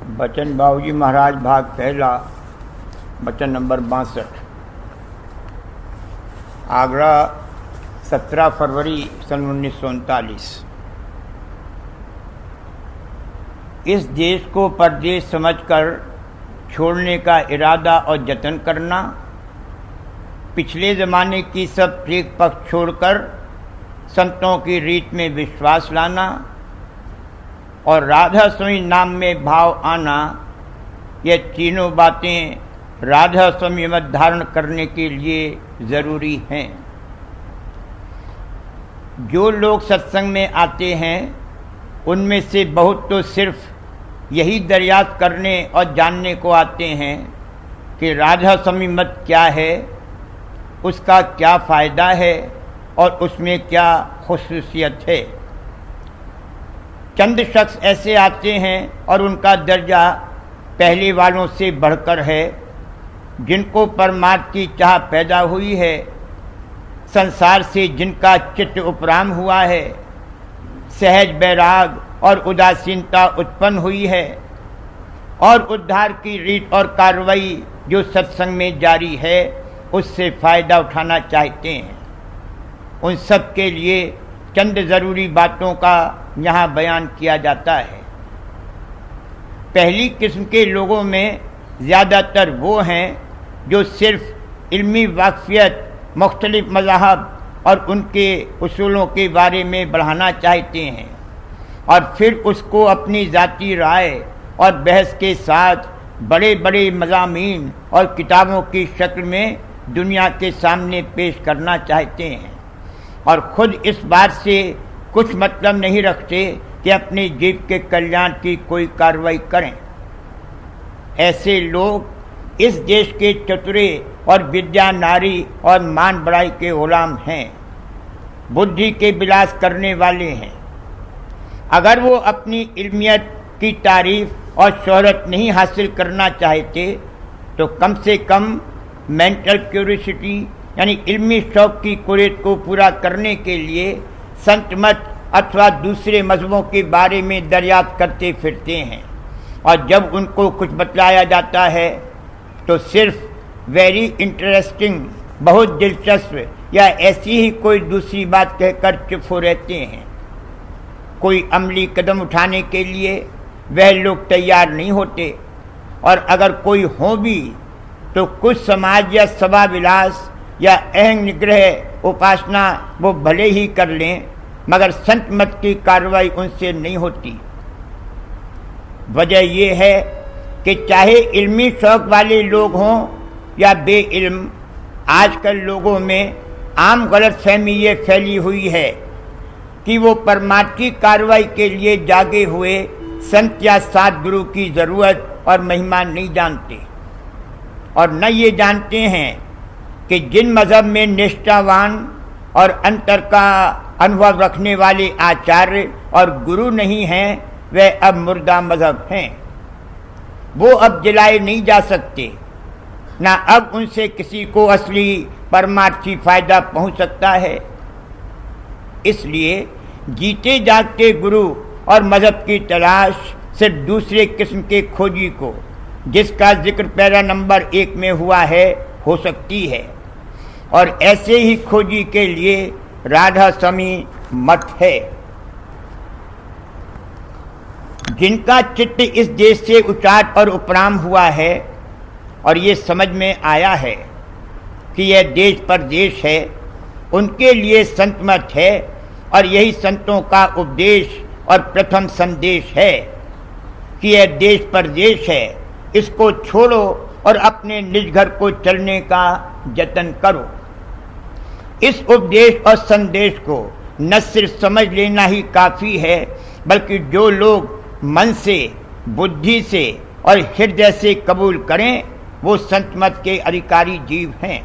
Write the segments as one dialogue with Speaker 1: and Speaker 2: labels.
Speaker 1: बचन बाबूजी महाराज भाग पहला, बचन नंबर 62। आगरा 17 फरवरी सन 1939। इस देश को परदेश समझकर छोड़ने का इरादा और जतन करना, पिछले ज़माने की सब टेक पक्ष छोड़कर संतों की रीत में विश्वास लाना और राधा स्वामी नाम में भाव आना, ये तीनों बातें राधा स्वामी मत धारण करने के लिए ज़रूरी हैं। जो लोग सत्संग में आते हैं उनमें से बहुत तो सिर्फ यही दरियाफ्त करने और जानने को आते हैं कि राधा स्वामी मत क्या है, उसका क्या फ़ायदा है और उसमें क्या खुसूसियत है। चंद शख्स ऐसे आते हैं और उनका दर्जा पहले वालों से बढ़कर है, जिनको परमार्थ की चाह पैदा हुई है, संसार से जिनका चित्त उपराम हुआ है, सहज बैराग और उदासीनता उत्पन्न हुई है और उद्धार की रीत और कार्रवाई जो सत्संग में जारी है उससे फ़ायदा उठाना चाहते हैं। उन सब के लिए चंद ज़रूरी बातों का यहाँ बयान किया जाता है। पहली किस्म के लोगों में ज़्यादातर वो हैं जो सिर्फ इल्मी वाक़फ़ियत, मुख्तलिफ मज़ाहब और उनके उसूलों के बारे में बढ़ाना चाहते हैं और फिर उसको अपनी ज़ाती राय और बहस के साथ बड़े बड़े मज़ामीन और किताबों की शक्ल में दुनिया के सामने पेश करना चाहते हैं और ख़ुद इस बात से कुछ मतलब नहीं रखते कि अपने जीव के कल्याण की कोई कार्रवाई करें। ऐसे लोग इस देश के चतुरे और विद्या नारी और मान बड़ाई के गुलाम हैं, बुद्धि के विलास करने वाले हैं। अगर वो अपनी इल्मियत की तारीफ और शोहरत नहीं हासिल करना चाहते तो कम से कम मेंटल क्यूरियोसिटी यानी इल्मी शौक की कुरेद को पूरा करने के लिए संत मत अथवा दूसरे मजहबों के बारे में दरियाफ्त करते फिरते हैं और जब उनको कुछ बतलाया जाता है तो सिर्फ वेरी इंटरेस्टिंग, बहुत दिलचस्प या ऐसी ही कोई दूसरी बात कहकर चुप हो रहते हैं। कोई अमली कदम उठाने के लिए वह लोग तैयार नहीं होते और अगर कोई हो भी तो कुछ समाज या सभा विलास या अहंग निग्रह उपासना वो भले ही कर लें मगर संत मत की कार्रवाई उनसे नहीं होती। वजह ये है कि चाहे इल्मी शौक वाले लोग हों या बेइल्म, आजकल लोगों में आम गलतफहमी ये फैली हुई है कि वो परमार्थ की कार्रवाई के लिए जागे हुए संत या सात गुरु की ज़रूरत और महिमा नहीं जानते और न ये जानते हैं कि जिन मज़हब में निष्ठावान और अंतर का अनुभव रखने वाले आचार्य और गुरु नहीं हैं वह अब मुर्दा मज़हब हैं। वो अब जलाए नहीं जा सकते, ना अब उनसे किसी को असली परमार्थी फ़ायदा पहुंच सकता है। इसलिए जीते जागते गुरु और मज़हब की तलाश सिर्फ दूसरे किस्म के खोजी को, जिसका जिक्र पैरा नंबर 1 में हुआ है, हो सकती है और ऐसे ही खोजी के लिए राधा स्वामी मत है। जिनका चित्त इस देश से उचाट और उपराम हुआ है और ये समझ में आया है कि यह देश परदेश है, उनके लिए संत मत है और यही संतों का उपदेश और प्रथम संदेश है कि यह देश परदेश है, इसको छोड़ो और अपने निज घर को चलने का जतन करो। इस उपदेश और संदेश को न सिर्फ समझ लेना ही काफ़ी है बल्कि जो लोग मन से, बुद्धि से और हृदय से कबूल करें वो संत मत के अधिकारी जीव हैं।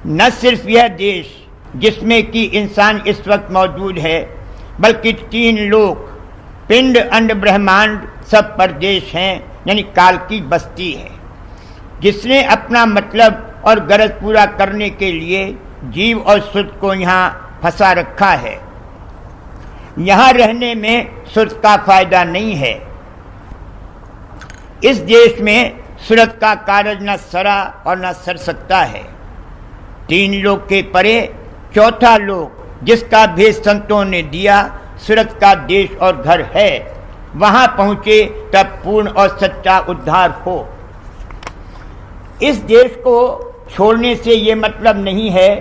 Speaker 1: न सिर्फ यह देश जिसमें कि इंसान इस वक्त मौजूद है बल्कि 3 लोक, पिंड, अंड, ब्रह्मांड सब परदेश हैं यानी काल की बस्ती है, जिसने अपना मतलब और गरज पूरा करने के लिए जीव और सुध को यहाँ फंसा रखा है। यहाँ रहने में सुध का फायदा नहीं है। इस देश में सूरत का कारज न सरा और न सर सकता है। 3 लोक के परे चौथा लोक जिसका भेद संतों ने दिया सूरत का देश और घर है, वहां पहुंचे तब पूर्ण और सच्चा उद्धार हो। इस देश को छोड़ने से ये मतलब नहीं है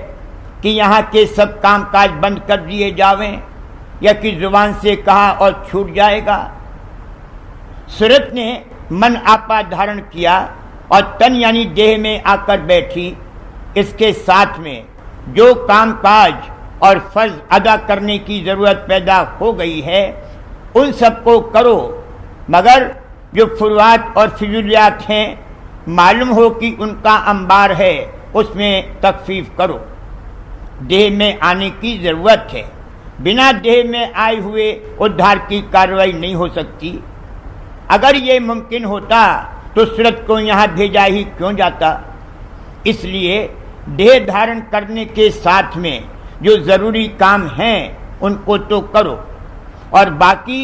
Speaker 1: कि यहाँ के सब कामकाज बंद कर दिए जावें या कि जुबान से कहा और छूट जाएगा। सूरत ने मन आपा धारण किया और तन यानी देह में आकर बैठी। इसके साथ में जो कामकाज और फर्ज अदा करने की ज़रूरत पैदा हो गई है उन सबको करो, मगर जो फुरवात और फिजूलियात हैं मालूम हो कि उनका अंबार है उसमें तखफीफ करो। देह में आने की ज़रूरत है, बिना देह में आए हुए उद्धार की कार्रवाई नहीं हो सकती। अगर ये मुमकिन होता तो सूरत को यहाँ भेजा ही क्यों जाता। इसलिए देह धारण करने के साथ में जो ज़रूरी काम हैं उनको तो करो और बाकी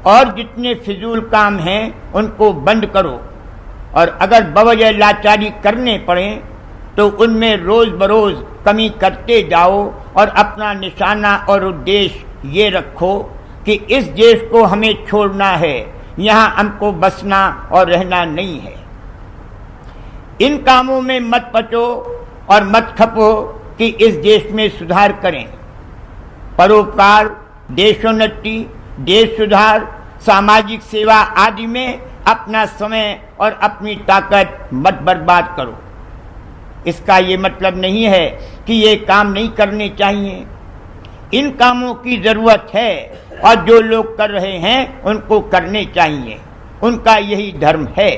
Speaker 1: और जितने फिजूल काम हैं उनको बंद करो। और अगर बवजह लाचारी करने पड़े तो उनमें रोज़ बरोज़ कमी करते जाओ और अपना निशाना और उद्देश्य ये रखो कि इस देश को हमें छोड़ना है, यहाँ हमको बसना और रहना नहीं है। इन कामों में मत पचो और मत खपो कि इस देश में सुधार करें। परोपकार, देशोन्नति, देश सुधार, सामाजिक सेवा आदि में अपना समय और अपनी ताकत मत बर्बाद करो। इसका ये मतलब नहीं है कि ये काम नहीं करने चाहिए। इन कामों की ज़रूरत है और जो लोग कर रहे हैं उनको करने चाहिए, उनका यही धर्म है।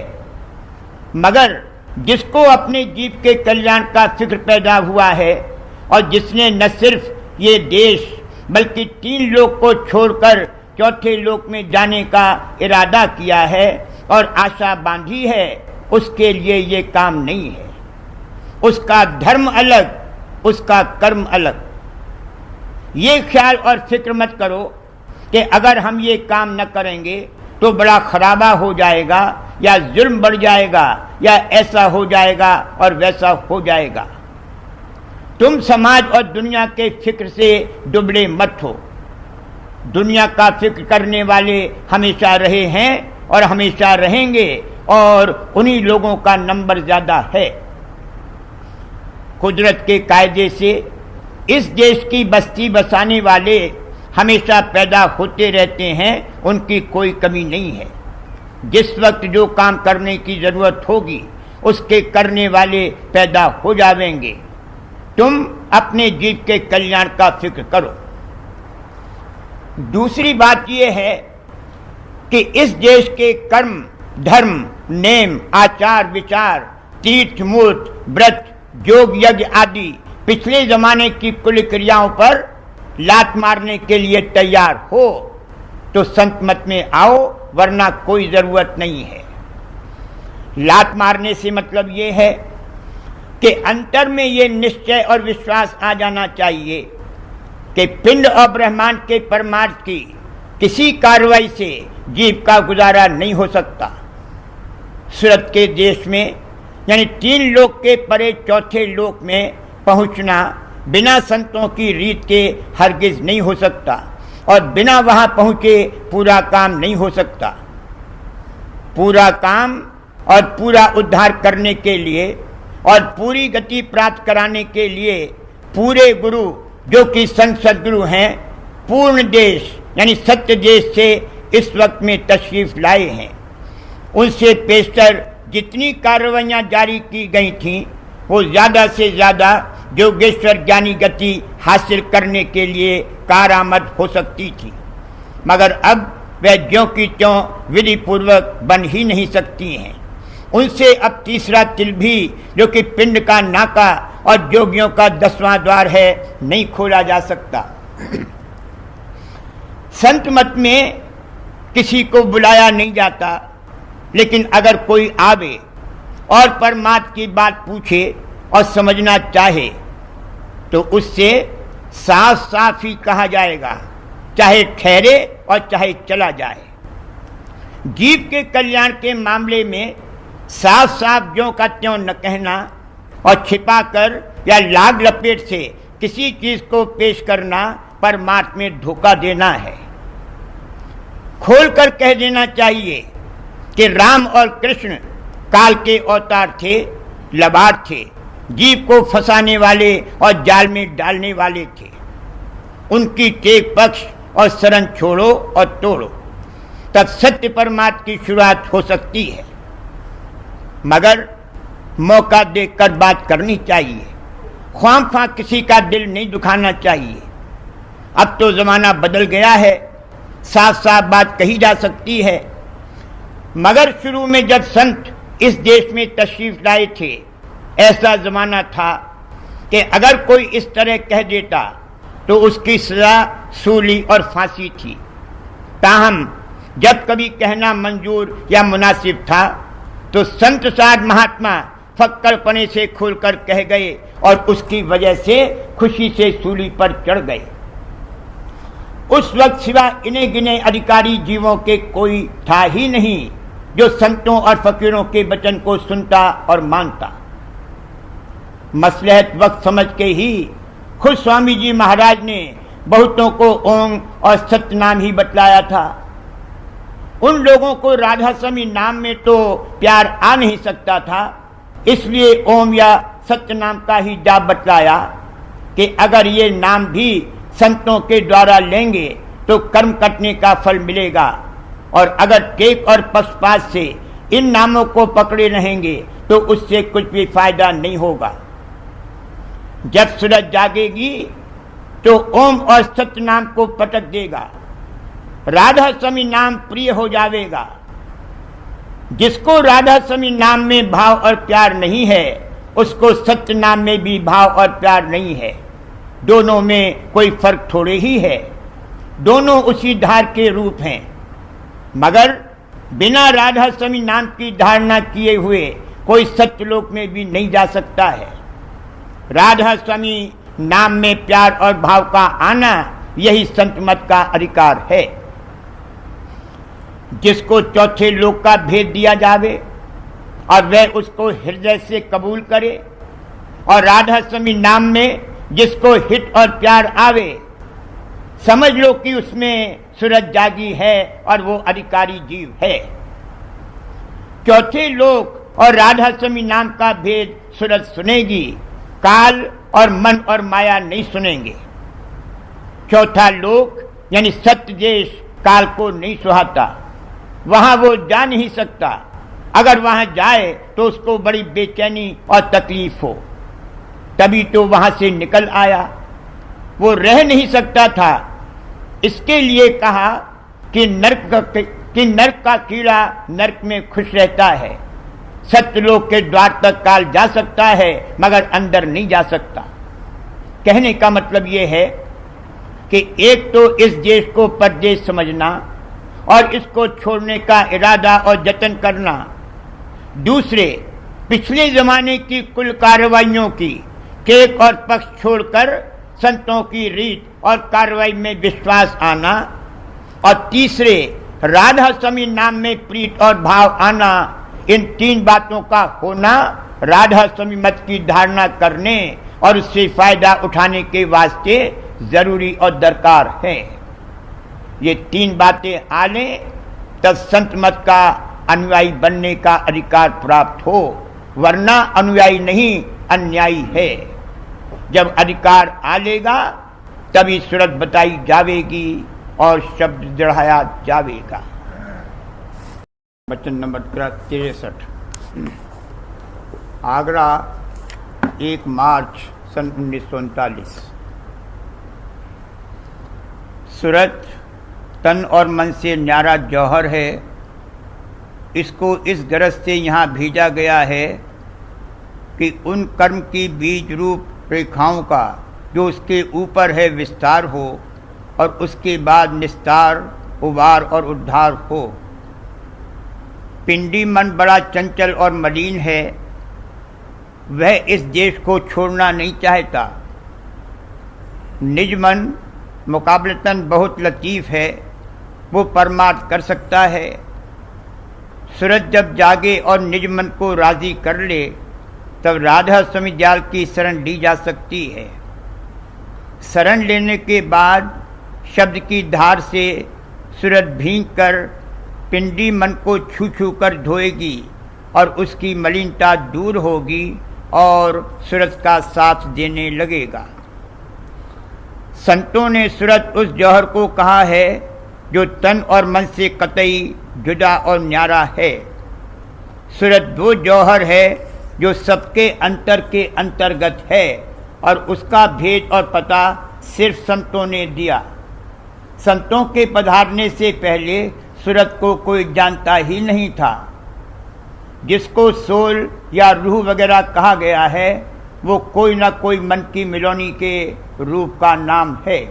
Speaker 1: मगर जिसको अपने जीव के कल्याण का फिक्र पैदा हुआ है और जिसने न सिर्फ ये देश बल्कि 3 लोक को छोड़कर चौथे लोक में जाने का इरादा किया है और आशा बांधी है, उसके लिए ये काम नहीं है। उसका धर्म अलग, उसका कर्म अलग। ये ख्याल और फिक्र मत करो कि अगर हम ये काम न करेंगे तो बड़ा खराबा हो जाएगा या जुल्म बढ़ जाएगा या ऐसा हो जाएगा और वैसा हो जाएगा। तुम समाज और दुनिया के फिक्र से दुबले मत हो। दुनिया का फिक्र करने वाले हमेशा रहे हैं और हमेशा रहेंगे और उन्हीं लोगों का नंबर ज़्यादा है। कुदरत के कायदे से इस देश की बस्ती बसाने वाले हमेशा पैदा होते रहते हैं, उनकी कोई कमी नहीं है। जिस वक्त जो काम करने की ज़रूरत होगी उसके करने वाले पैदा हो जाएंगे। तुम अपने जीव के कल्याण का फिक्र करो। दूसरी बात यह है कि इस देश के कर्म, धर्म, नेम, आचार विचार, तीर्थ मूर्त, व्रत, योग यज्ञ आदि पिछले जमाने की कुल क्रियाओं पर लात मारने के लिए तैयार हो तो संत मत में आओ, वरना कोई ज़रूरत नहीं है। लात मारने से मतलब ये है कि अंतर में ये निश्चय और विश्वास आ जाना चाहिए कि पिंड और ब्रह्मांड के परमार्थ की किसी कार्रवाई से जीव का गुजारा नहीं हो सकता। सूरत के देश में यानी 3 लोक के परे चौथे लोक में पहुंचना बिना संतों की रीत के हरगिज नहीं हो सकता और बिना वहां पहुंचे पूरा काम नहीं हो सकता। पूरा काम और पूरा उद्धार करने के लिए और पूरी गति प्राप्त कराने के लिए पूरे गुरु जो कि संत सद्गुरु हैं, पूर्ण देश यानी सत्य देश से इस वक्त में तशरीफ लाए हैं। उनसे पेशतर जितनी कार्रवाइयाँ जारी की गई थीं वो ज़्यादा से ज़्यादा योगेश्वर ज्ञानी गति हासिल करने के लिए कारामद हो सकती थी, मगर अब वह ज्यों की त्यों विधि पूर्वक बन ही नहीं सकती हैं। उनसे अब तीसरा तिल भी जो कि पिंड का नाका और जोगियों का 10वां द्वार है नहीं खोला जा सकता। संत मत में किसी को बुलाया नहीं जाता, लेकिन अगर कोई आवे और परमात्मा की बात पूछे और समझना चाहे तो उससे साफ साफ ही कहा जाएगा, चाहे ठहरे और चाहे चला जाए। जीव के कल्याण के मामले में साफ साफ ज्यों का त्यों न कहना और छिपाकर या लाग लपेट से किसी चीज को पेश करना परमार्थ में धोखा देना है। खोलकर कह देना चाहिए कि राम और कृष्ण काल के अवतार थे, लबाड़ थे, जीव को फंसाने वाले और जाल में डालने वाले थे। उनकी टेक पक्ष और शरण छोड़ो और तोड़ो, तब सत्य परमात्मा की शुरुआत हो सकती है। मगर मौका देकर बात करनी चाहिए, ख्वाम किसी का दिल नहीं दुखाना चाहिए। अब तो जमाना बदल गया है, साफ साफ बात कही जा सकती है। मगर शुरू में जब संत इस देश में तशरीफ लाए थे, ऐसा जमाना था कि अगर कोई इस तरह कह देता तो उसकी सजा सूली और फांसी थी। ताहम जब कभी कहना मंजूर या मुनासिब था तो संत साध महात्मा फक्करपने से खुलकर कह गए और उसकी वजह से खुशी से सूली पर चढ़ गए। उस वक्त सिवा इन्हें गिने अधिकारी जीवों के कोई था ही नहीं जो संतों और फकीरों के वचन को सुनता और मानता। मसलहत वक्त समझ के ही खुद स्वामी जी महाराज ने बहुतों को ओम और सत्य नाम ही बतलाया था। उन लोगों को राधा स्वामी नाम में तो प्यार आ नहीं सकता था, इसलिए ओम या सत्य नाम का ही जाप बतलाया कि अगर ये नाम भी संतों के द्वारा लेंगे तो कर्म कटने का फल मिलेगा, और अगर टेक और पक्षपात से इन नामों को पकड़े रहेंगे तो उससे कुछ भी फायदा नहीं होगा। जब सूरज जागेगी तो ओम और सत्य नाम को पटक देगा, राधा स्वामी नाम प्रिय हो जाएगा। जिसको राधा स्वामी नाम में भाव और प्यार नहीं है, उसको सत्य नाम में भी भाव और प्यार नहीं है। दोनों में कोई फर्क थोड़े ही है, दोनों उसी धार के रूप हैं। मगर बिना राधा स्वामी नाम की धारणा किए हुए कोई सत्यलोक में भी नहीं जा सकता है। राधा स्वामी नाम में प्यार और भाव का आना यही संत मत का अधिकार है। जिसको चौथे लोक का भेद दिया जावे और वह उसको हृदय से कबूल करे, और राधा स्वामी नाम में जिसको हित और प्यार आवे, समझ लो कि उसमें सूरज जागी है और वो अधिकारी जीव है। चौथे लोक और राधा स्वामी नाम का भेद सूरज सुनेगी, काल और मन और माया नहीं सुनेंगे। चौथा लोक यानी सत्य देश काल को नहीं सुहाता, वहां वो जा नहीं सकता। अगर वहां जाए तो उसको बड़ी बेचैनी और तकलीफ हो, तभी तो वहां से निकल आया। वो रह नहीं सकता था, इसके लिए कहा कि नर्क का कीड़ा नर्क में खुश रहता है। सत्यलोक के द्वार तक काल जा सकता है मगर अंदर नहीं जा सकता। कहने का मतलब ये है कि एक तो इस देश को परदेश समझना और इसको छोड़ने का इरादा और जतन करना, दूसरे पिछले जमाने की कुल कार्रवाइयों की टेक और पक्ष छोड़कर संतों की रीत और कार्रवाई में विश्वास आना, और तीसरे राधा स्वामी नाम में प्रीत और भाव आना। इन तीन बातों का होना राधा स्वामी मत की धारणा करने और उससे फायदा उठाने के वास्ते जरूरी और दरकार है। ये तीन बातें आ लें तब संत मत का अनुयायी बनने का अधिकार प्राप्त हो, वरना अनुयायी नहीं अन्यायी है। जब अधिकार आ लेगा तभी सूरत बताई जावेगी और शब्द दृढ़ाया जावेगा। वचन नंबर 63। आगरा 1 मार्च सन 1939। सूरत तन और मन से न्यारा जौहर है। इसको इस गरज से यहाँ भेजा गया है कि उन कर्म की बीज रूप रेखाओं का जो उसके ऊपर है विस्तार हो, और उसके बाद निस्तार, उबार और उद्धार हो। पिंडी मन बड़ा चंचल और मलिन है, वह इस देश को छोड़ना नहीं चाहता। निज मन मुकाबलतन बहुत लतीफ़ है, वो परमार्थ कर सकता है। सूरज जब जागे और निज मन को राजी कर ले, तब राधा स्वामी जाल की शरण ली जा सकती है। शरण लेने के बाद शब्द की धार से सूरज भींग कर पिंडी मन को छू छू कर धोएगी और उसकी मलिनता दूर होगी और सूरज का साथ देने लगेगा। संतों ने सूरज उस जौहर को कहा है जो तन और मन से कतई जुदा और न्यारा है। सूरज वो जौहर है जो सबके अंतर के अंतर्गत है और उसका भेद और पता सिर्फ संतों ने दिया। संतों के पधारने से पहले सूरज को कोई जानता ही नहीं था। जिसको सोल या रूह वगैरह कहा गया है, वो कोई ना कोई मन की मिलौनी के रूप का नाम है।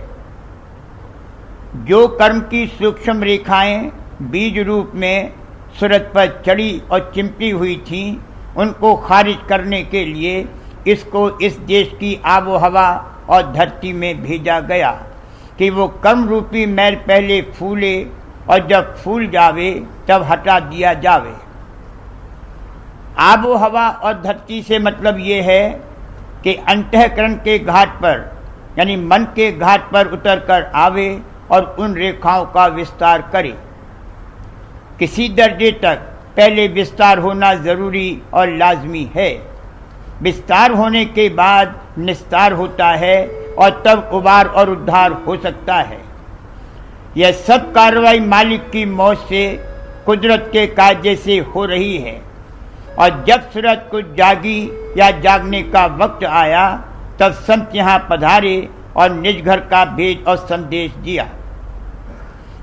Speaker 1: जो कर्म की सूक्ष्म रेखाएं बीज रूप में सूरज पर चढ़ी और चिमटी हुई थीं, उनको खारिज करने के लिए इसको इस देश की आबो हवा और धरती में भेजा गया कि वो कर्म रूपी मैल पहले फूले और जब फूल जावे तब हटा दिया जावे। आबो हवा और धरती से मतलब ये है कि अंतःकरण के घाट पर यानी मन के घाट पर उतर कर आवे और उन रेखाओं का विस्तार करे। किसी दर्जे तक पहले विस्तार होना जरूरी और लाजमी है। विस्तार होने के बाद निस्तार होता है और तब उबार और उद्धार हो सकता है। यह सब कार्रवाई मालिक की मौत से कुदरत के कायदे से हो रही है और जब सूरज को जागी या जागने का वक्त आया, तब संत यहाँ पधारे और निज घर का भेद और संदेश दिया।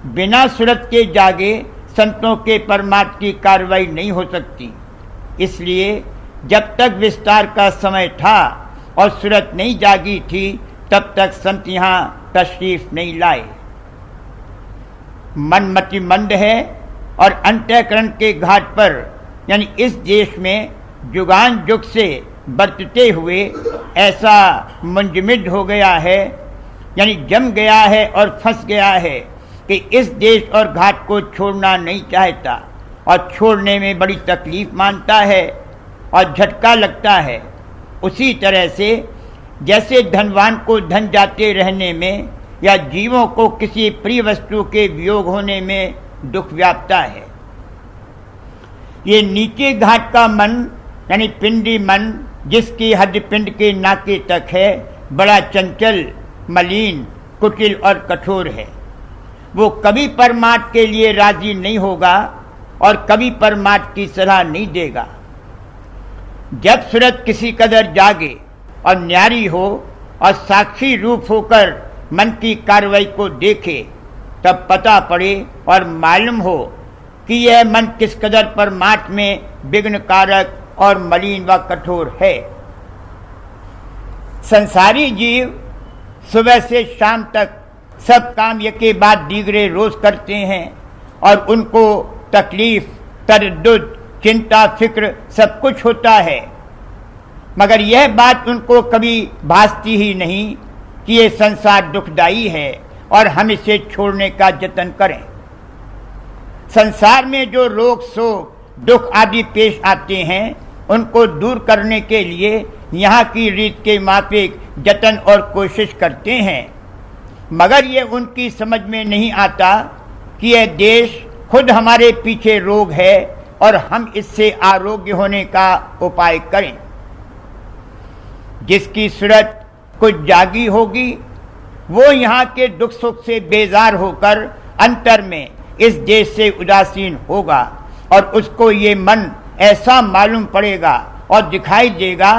Speaker 1: बिना सूरज के जागे संतों के परमार्थ की कार्रवाई नहीं हो सकती। इसलिए जब तक विस्तार का समय था और सूरज नहीं जागी थी, तब तक संत यहाँ तशरीफ नहीं लाए। मन मतिमंद है और अंतःकरण के घाट पर यानी इस देश में जुगान जुग से बरतते हुए ऐसा मुंजमिद हो गया है, यानी जम गया है और फंस गया है कि इस देश और घाट को छोड़ना नहीं चाहता और छोड़ने में बड़ी तकलीफ मानता है और झटका लगता है। उसी तरह से जैसे धनवान को धन जाते रहने में या जीवों को किसी प्रिय वस्तु के वियोग होने में दुख व्यापता है। ये नीचे घाट का मन यानी पिंडी मन, जिसकी हद पिंड के नाके तक है, बड़ा चंचल, मलिन, कुटिल और कठोर है। वो कभी परमार्थ के लिए राजी नहीं होगा और कभी परमार्थ की सलाह नहीं देगा। जब सूरज किसी कदर जागे और न्यारी हो और साक्षी रूप होकर मन की कार्रवाई को देखे, तब पता पड़े और मालूम हो कि यह मन किस कदर परमार्थ में विघ्न कारक और मलिन व कठोर है। संसारी जीव सुबह से शाम तक सब काम यके बाद दीगरे रोज करते हैं और उनको तकलीफ, तरद्दुद, चिंता, फिक्र सब कुछ होता है, मगर यह बात उनको कभी भासती ही नहीं कि ये संसार दुखदाई है और हम इसे छोड़ने का जतन करें। संसार में जो रोग, शोक, दुख आदि पेश आते हैं, उनको दूर करने के लिए यहाँ की रीत के माफिक जतन और कोशिश करते हैं, मगर ये उनकी समझ में नहीं आता कि यह देश खुद हमारे पीछे रोग है और हम इससे आरोग्य होने का उपाय करें। जिसकी सूरत कुछ जागी होगी, वो यहाँ के दुख सुख से बेजार होकर अंतर में इस देश से उदासीन होगा और उसको ये मन ऐसा मालूम पड़ेगा और दिखाई देगा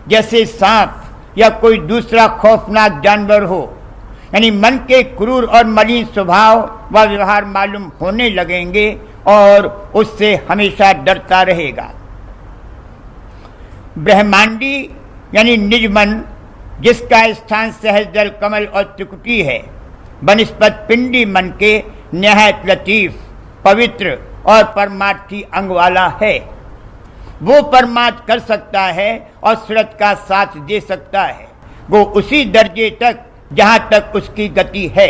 Speaker 1: जैसे सांप या कोई दूसरा खौफनाक जानवर हो, यानी मन के क्रूर और मलिन स्वभाव व व्यवहार मालूम होने लगेंगे और उससे हमेशा डरता रहेगा। ब्रह्मांडी यानी निज मन, जिसका स्थान सहज दल, कमल और त्रिकुटी है, बनस्पत पिंडी मन के निहायत लतीफ, पवित्र और परमार्थी अंग वाला है। वो परमार्थ कर सकता है और सूरत का साथ दे सकता है। वो उसी दर्जे तक जहां तक उसकी गति है।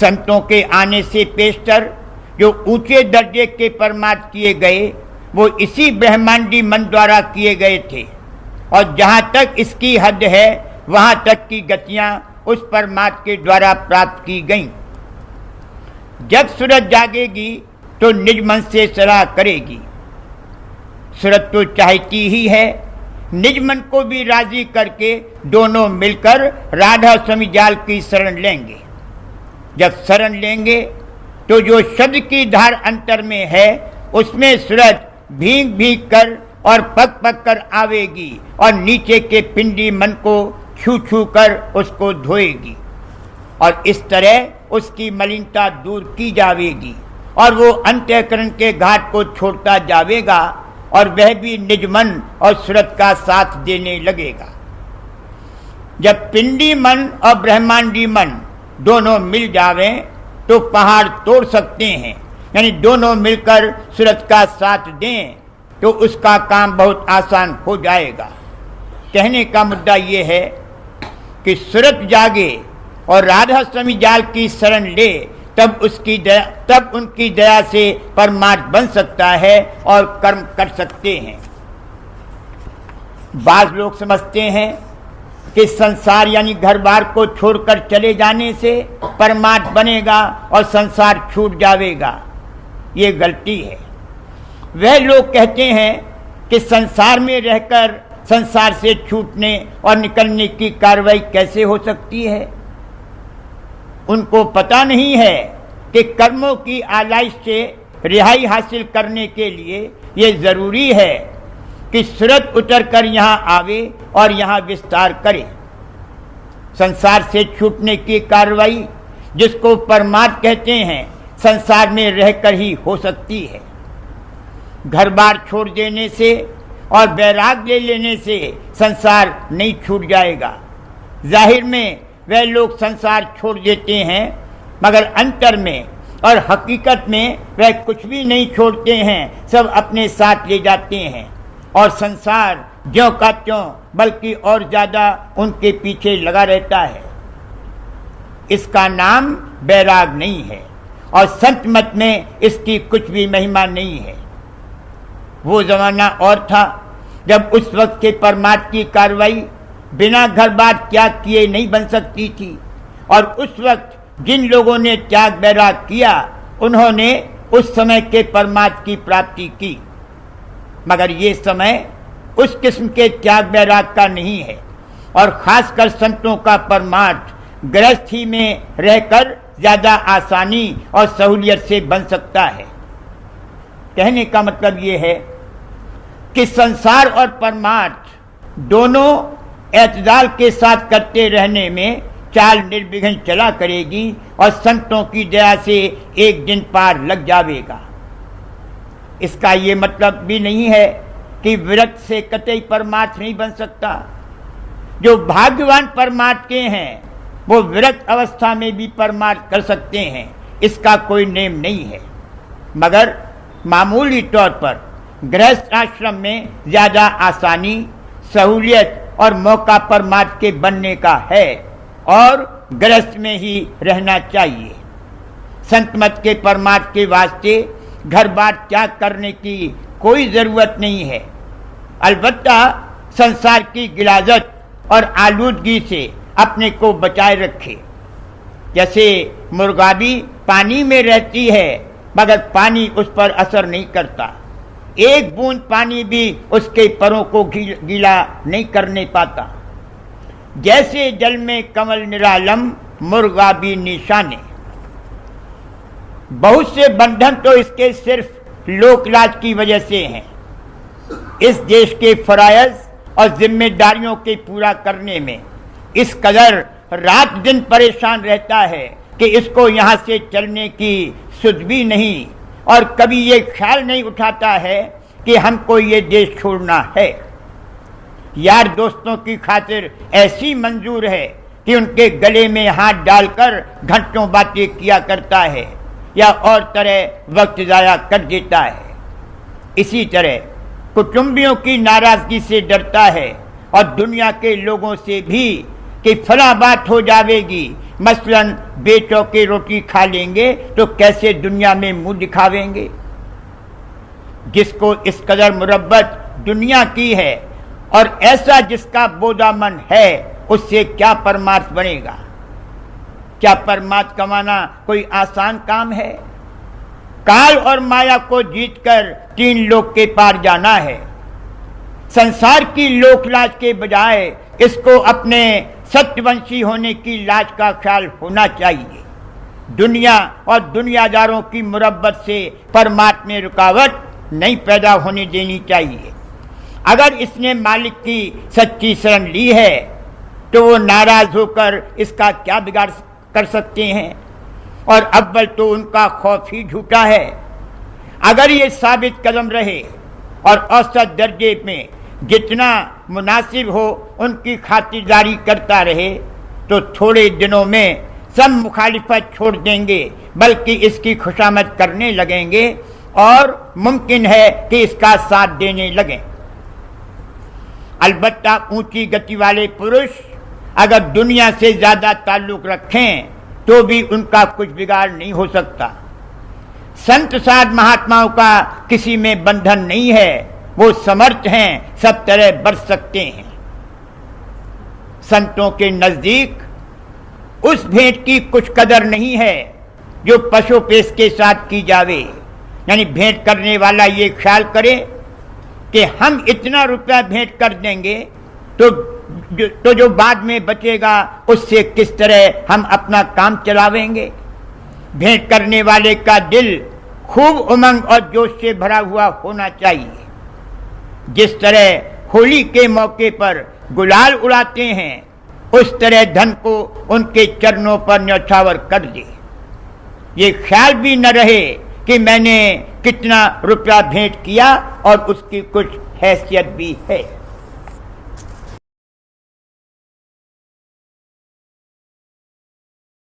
Speaker 1: संतों के आने से पेशतर जो ऊंचे दर्जे के परमार्थ किए गए वो इसी ब्रह्मांडी मन द्वारा किए गए थे, और जहां तक इसकी हद है वहां तक की गतियां उस परमार्थ के द्वारा प्राप्त की गईं। जब सूरत जागेगी तो निज मन से सलाह करेगी। सूरत तो चाहती ही है, निज मन को भी राजी करके दोनों मिलकर राधा स्वामी जाल की शरण लेंगे। जब शरण लेंगे तो जो शब्द की धार अंतर में है उसमें सूरत भीग भीग कर और पक पक कर आवेगी और नीचे के पिंडी मन को छू छू कर उसको धोएगी, और इस तरह उसकी मलिनता दूर की जावेगी और वो अंतःकरण के घाट को छोड़ता जावेगा और वह भी निज मन और सूरत का साथ देने लगेगा। जब पिंडी मन और ब्रह्मांडी मन दोनों मिल जावें तो पहाड़ तोड़ सकते हैं, यानी दोनों मिलकर सूरत का साथ दें तो उसका काम बहुत आसान हो जाएगा। कहने का मुद्दा ये है कि सूरत जागे और राधा स्वामी जाल की शरण ले, तब उनकी दया से परमार्थ बन सकता है और कर्म कर सकते हैं। बाज लोग समझते हैं कि संसार यानी घर बार को छोड़कर चले जाने से परमार्थ बनेगा और संसार छूट जाएगा। ये गलती है। वह लोग कहते हैं कि संसार में रहकर संसार से छूटने और निकलने की कार्रवाई कैसे हो सकती है। उनको पता नहीं है कि कर्मों की आलाइश से रिहाई हासिल करने के लिए ये जरूरी है कि सूरत उतरकर यहाँ आवे और यहाँ विस्तार करे। संसार से छूटने की कार्रवाई जिसको परमार्थ कहते हैं संसार में रहकर ही हो सकती है। घर बार छोड़ देने से और वैराग ले लेने से संसार नहीं छूट जाएगा। जाहिर में वह लोग संसार छोड़ देते हैं, मगर अंतर में और हकीकत में वह कुछ भी नहीं छोड़ते हैं, सब अपने साथ ले जाते हैं और संसार ज्यों का त्यों बल्कि और ज्यादा उनके पीछे लगा रहता है। इसका नाम वैराग नहीं है और संत मत में इसकी कुछ भी महिमा नहीं है। वो जमाना और था जब उस वक्त के परमार्थ की कार्रवाई बिना घर बार त्याग किए नहीं बन सकती थी, और उस वक्त जिन लोगों ने त्याग वैराग किया उन्होंने उस समय के परमार्थ की प्राप्ति की। मगर ये समय उस किस्म के त्याग वैराग का नहीं है, और खासकर संतों का परमार्थ गृहस्थी में रहकर ज्यादा आसानी और सहूलियत से बन सकता है। कहने का मतलब ये है कि संसार और परमार्थ दोनों एतदाल के साथ करते रहने में चाल निर्विघ्न चला करेगी और संतों की दया से एक दिन पार लग जाएगा। इसका ये मतलब भी नहीं है कि विरक्त से कतई परमार्थ नहीं बन सकता। जो भाग्यवान परमार्थ के हैं वो विरक्त अवस्था में भी परमार्थ कर सकते हैं, इसका कोई नेम नहीं है। मगर मामूली तौर पर गृहस्थ आश्रम में ज्यादा आसानी, सहूलियत और मौका परमार्थ के बनने का है और गृहस्थ में ही रहना चाहिए। संत मत के परमार्थ के वास्ते घर बार त्याग करने की कोई जरूरत नहीं है। अलबत्ता संसार की गिलाजत और आलूदगी से अपने को बचाए रखे। जैसे मुर्गाबी पानी में रहती है मगर पानी उस पर असर नहीं करता, एक बूंद पानी भी उसके परों को गीला नहीं करने पाता। जैसे जल में कमल निरालम मुर्गा भी निशाने। बहुत से बंधन तो इसके सिर्फ लोकलाज की वजह से हैं। इस देश के फराइज और जिम्मेदारियों के पूरा करने में इस कदर रात दिन परेशान रहता है कि इसको यहाँ से चलने की सुध भी नहीं, और कभी ये ख्याल नहीं उठाता है कि हमको ये देश छोड़ना है। यार दोस्तों की खातिर ऐसी मंजूर है कि उनके गले में हाथ डालकर घंटों बातें किया करता है या और तरह वक्त जाया कर देता है। इसी तरह कुटुंबियों की नाराजगी से डरता है और दुनिया के लोगों से भी कि फला बात हो जाएगी, मसलन बेचौके रोटी खा लेंगे तो कैसे दुनिया में मुंह दिखावेंगे। जिसको इस कदर मुरब्बत दुनिया की है और ऐसा जिसका बोदामन है, उससे क्या परमार्थ बनेगा? क्या परमार्थ कमाना कोई आसान काम है? काल और माया को जीतकर 3 लोक के पार जाना है। संसार की लोक लाज के बजाय इसको अपने सत्यवंशी होने की लाज का ख्याल होना चाहिए। दुनिया और दुनियादारों की मुरब्बत से परमात्मा में रुकावट नहीं पैदा होने देनी चाहिए। अगर इसने मालिक की सच्ची शरण ली है तो वो नाराज होकर इसका क्या बिगाड़ कर सकते हैं? और अव्वल तो उनका खौफ ही झूठा है। अगर ये साबित कदम रहे और औसत दर्जे में जितना मुनासिब हो उनकी खातिरदारी करता रहे तो थोड़े दिनों में सब मुखालिफत छोड़ देंगे, बल्कि इसकी खुशामद करने लगेंगे और मुमकिन है कि इसका साथ देने लगें। अलबत्ता ऊंची गति वाले पुरुष अगर दुनिया से ज्यादा ताल्लुक रखें तो भी उनका कुछ बिगाड़ नहीं हो सकता। संत साध महात्माओं का किसी में बंधन नहीं है, वो समर्थ हैं, सब तरह बरत सकते हैं। संतों के नजदीक उस भेंट की कुछ कदर नहीं है जो पशु पेश के साथ की जावे। यानी भेंट करने वाला ये ख्याल करे कि हम इतना रुपया भेंट कर देंगे तो जो बाद में बचेगा उससे किस तरह हम अपना काम चलावेंगे। भेंट करने वाले का दिल खूब उमंग और जोश से भरा हुआ होना चाहिए। जिस तरह होली के मौके पर गुलाल उड़ाते हैं, उस तरह धन को उनके चरणों पर न्यौछावर कर दे। ये ख्याल भी न रहे कि मैंने कितना रुपया भेंट किया और उसकी कुछ हैसियत भी है।